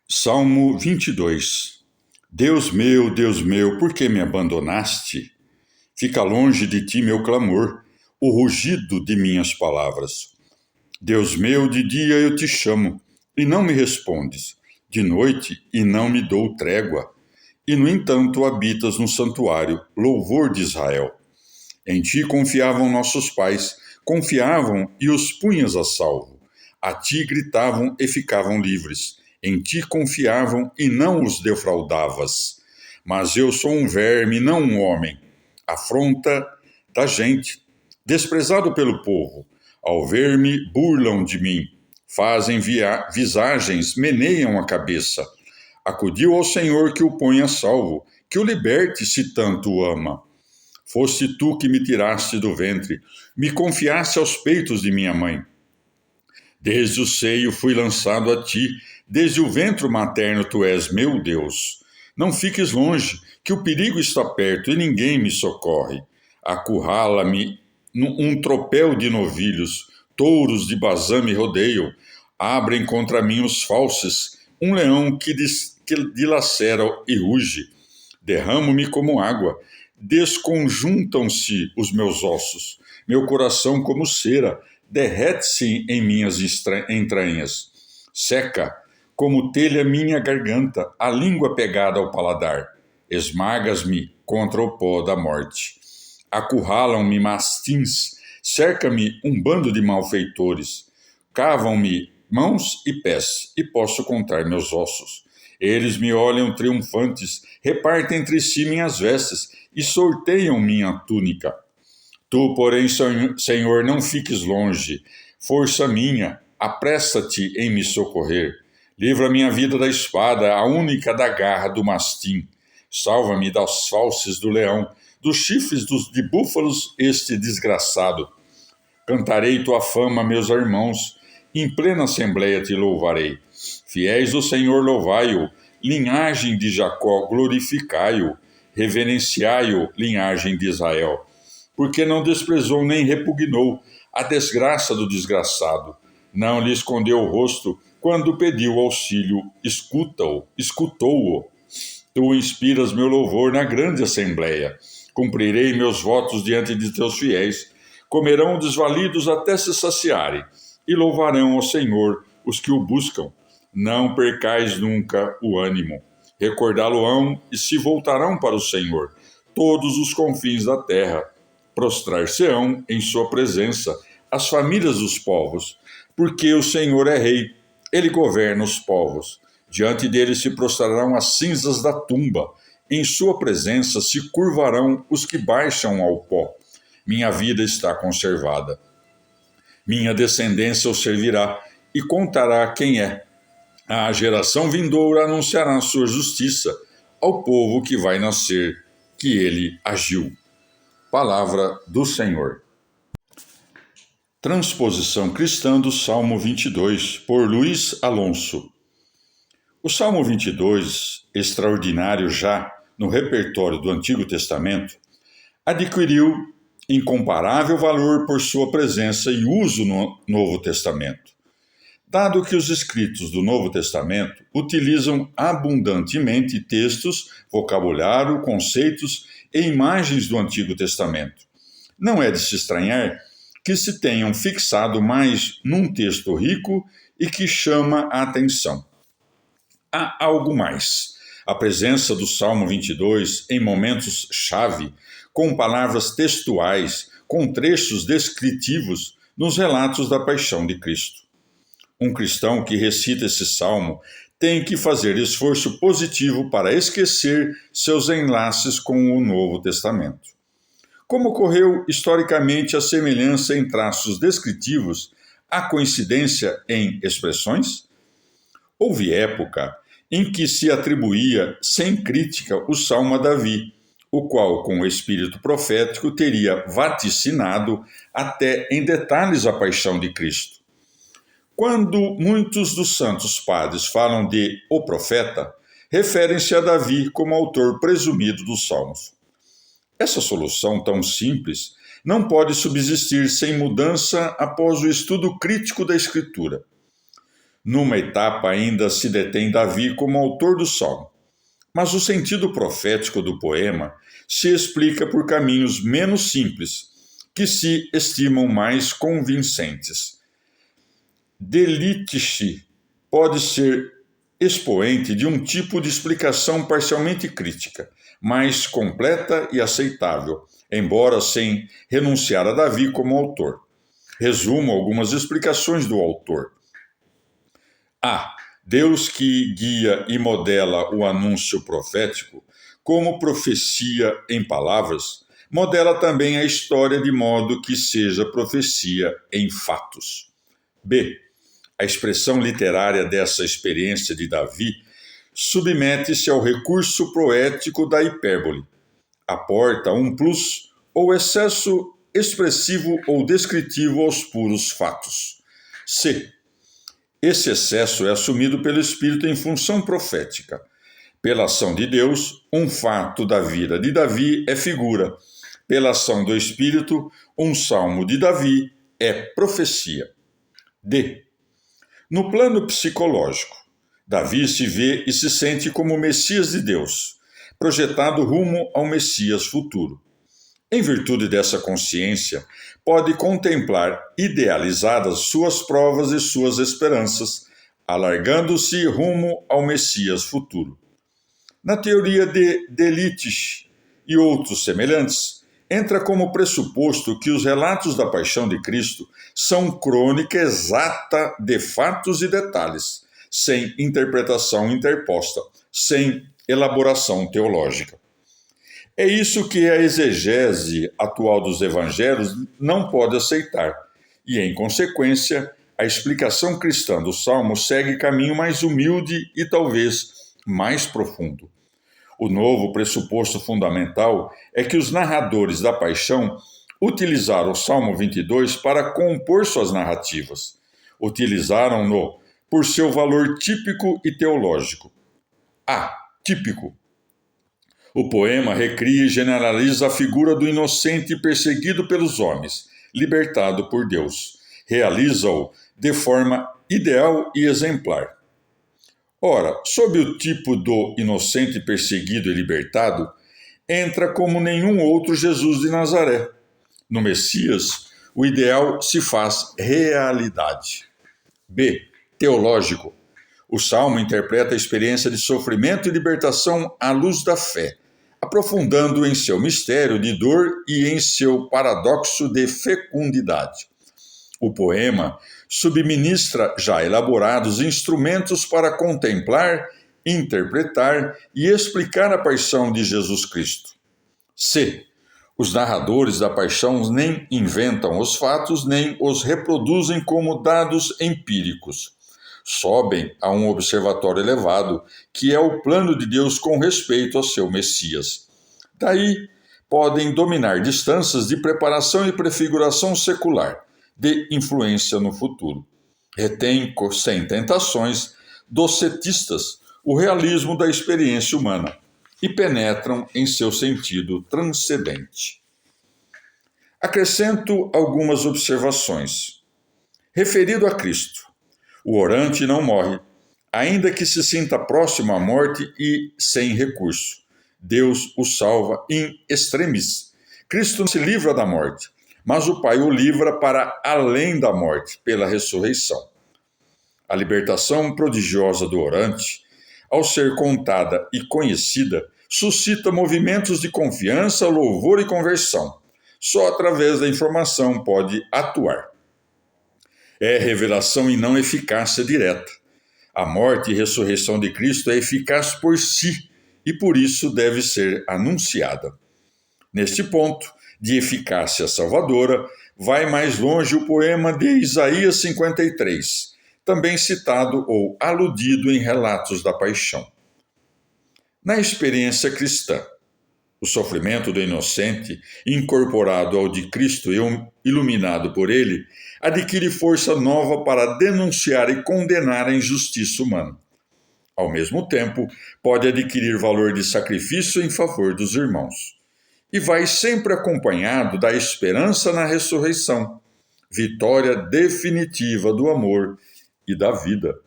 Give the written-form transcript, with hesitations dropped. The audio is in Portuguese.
Salmo 22. Deus meu, por que me abandonaste? Fica longe de ti meu clamor, o rugido de minhas palavras. Deus meu, de dia eu te chamo, e não me respondes, de noite, e não me dou trégua. E, no entanto, habitas no santuário, louvor de Israel. Em ti confiavam nossos pais, confiavam e os punhas a salvo. A ti gritavam e ficavam livres. Em ti confiavam e não os defraudavas. Mas eu sou um verme, não um homem. Afronta da gente, desprezado pelo povo. Ao ver-me, burlam de mim. Fazem visagens, meneiam a cabeça. Acudiu ao Senhor que o põe a salvo, que o liberte se tanto o ama. Foste tu que me tiraste do ventre, me confiaste aos peitos de minha mãe. Desde o seio fui lançado a ti, desde o ventre materno tu és meu Deus. Não fiques longe, que o perigo está perto e ninguém me socorre. Acurrala-me um tropel de novilhos, touros de Bazã me rodeiam, abrem contra mim os falsos, um leão que dilacera e ruge. Derramo-me como água, desconjuntam-se os meus ossos, meu coração como cera, derrete-se em minhas entranhas. Seca, como telha minha garganta, a língua pegada ao paladar. Esmagas-me contra o pó da morte. Acurralam-me mastins, cerca-me um bando de malfeitores. Cavam-me mãos e pés, e posso contar meus ossos. Eles me olham triunfantes, repartem entre si minhas vestes e sorteiam minha túnica. Tu, porém, Senhor, não fiques longe. Força minha, apressa-te em me socorrer. Livra minha vida da espada, a única da garra do mastim. Salva-me das fauces do leão, dos chifres de búfalos, este desgraçado. Cantarei tua fama, meus irmãos, em plena assembleia te louvarei. Fiéis do Senhor, louvai-o, linhagem de Jacó, glorificai-o, reverenciai-o, linhagem de Israel. Porque não desprezou nem repugnou a desgraça do desgraçado, não lhe escondeu o rosto quando pediu auxílio, escutou-o. Tu inspiras meu louvor na grande assembleia, cumprirei meus votos diante de teus fiéis, comerão desvalidos até se saciarem, e louvarão ao Senhor os que o buscam. Não percais nunca o ânimo. Recordá-lo-ão e se voltarão para o Senhor. Todos os confins da terra prostrar-se-ão em sua presença as famílias dos povos, porque o Senhor é rei, ele governa os povos. Diante dele se prostrarão as cinzas da tumba, em sua presença se curvarão os que baixam ao pó. Minha vida está conservada. Minha descendência o servirá e contará quem é. A geração vindoura anunciará sua justiça ao povo que vai nascer, que ele agiu. Palavra do Senhor. Transposição cristã do Salmo 22, por Luiz Alonso. O Salmo 22, extraordinário já no repertório do Antigo Testamento, adquiriu incomparável valor por sua presença e uso no Novo Testamento. Dado que os escritos do Novo Testamento utilizam abundantemente textos, vocabulário, conceitos e imagens do Antigo Testamento, não é de se estranhar que se tenham fixado mais num texto rico e que chama a atenção. Há algo mais. A presença do Salmo 22 em momentos-chave, com palavras textuais, com trechos descritivos nos relatos da paixão de Cristo. Um cristão que recita esse salmo tem que fazer esforço positivo para esquecer seus enlaces com o Novo Testamento. Como ocorreu historicamente a semelhança em traços descritivos, a coincidência em expressões? Houve época em que se atribuía sem crítica o salmo a Davi, o qual, com o espírito profético, teria vaticinado até em detalhes a paixão de Cristo. Quando muitos dos santos padres falam de o profeta, referem-se a Davi como autor presumido dos salmos. Essa solução tão simples não pode subsistir sem mudança após o estudo crítico da Escritura. Numa etapa ainda se detém Davi como autor do salmo, mas o sentido profético do poema se explica por caminhos menos simples, que se estimam mais convincentes. Delitzsch pode ser expoente de um tipo de explicação parcialmente crítica, mais completa e aceitável, embora sem renunciar a Davi como autor. Resumo algumas explicações do autor. A. Deus que guia e modela o anúncio profético, como profecia em palavras, modela também a história de modo que seja profecia em fatos. B. A expressão literária dessa experiência de Davi submete-se ao recurso poético da hipérbole. Aporta um plus ou excesso expressivo ou descritivo aos puros fatos. C. Esse excesso é assumido pelo Espírito em função profética. Pela ação de Deus, um fato da vida de Davi é figura. Pela ação do Espírito, um salmo de Davi é profecia. D. No plano psicológico, Davi se vê e se sente como o Messias de Deus, projetado rumo ao Messias futuro. Em virtude dessa consciência, pode contemplar idealizadas suas provas e suas esperanças, alargando-se rumo ao Messias futuro. Na teoria de Delitzsch e outros semelhantes, entra como pressuposto que os relatos da paixão de Cristo são crônica exata de fatos e detalhes, sem interpretação interposta, sem elaboração teológica. É isso que a exegese atual dos evangelhos não pode aceitar, e, em consequência, a explicação cristã do Salmo segue caminho mais humilde e talvez mais profundo. O novo pressuposto fundamental é que os narradores da paixão utilizaram o Salmo 22 para compor suas narrativas. Utilizaram-no por seu valor típico e teológico. A. Típico. O poema recria e generaliza a figura do inocente perseguido pelos homens, libertado por Deus. Realiza-o de forma ideal e exemplar. Ora, sob o tipo do inocente perseguido e libertado, entra como nenhum outro Jesus de Nazaré. No Messias, o ideal se faz realidade. B. Teológico. O Salmo interpreta a experiência de sofrimento e libertação à luz da fé, aprofundando em seu mistério de dor e em seu paradoxo de fecundidade. O poema subministra já elaborados instrumentos para contemplar, interpretar e explicar a paixão de Jesus Cristo. C. Os narradores da paixão nem inventam os fatos, nem os reproduzem como dados empíricos. Sobem a um observatório elevado, que é o plano de Deus com respeito ao seu Messias. Daí, podem dominar distâncias de preparação e prefiguração secular, de influência no futuro. Retém, sem tentações, dos cetistas, o realismo da experiência humana e penetram em seu sentido transcendente. Acrescento algumas observações. Referido a Cristo, o orante não morre, ainda que se sinta próximo à morte e sem recurso. Deus o salva in extremis. Cristo não se livra da morte, mas o Pai o livra para além da morte, pela ressurreição. A libertação prodigiosa do orante, ao ser contada e conhecida, suscita movimentos de confiança, louvor e conversão. Só através da informação pode atuar. É revelação e não eficácia direta. A morte e ressurreição de Cristo é eficaz por si e por isso deve ser anunciada. Neste ponto de eficácia salvadora, vai mais longe o poema de Isaías 53, também citado ou aludido em relatos da paixão. Na experiência cristã, o sofrimento do inocente, incorporado ao de Cristo e iluminado por ele, adquire força nova para denunciar e condenar a injustiça humana. Ao mesmo tempo, pode adquirir valor de sacrifício em favor dos irmãos. E vai sempre acompanhado da esperança na ressurreição, vitória definitiva do amor e da vida.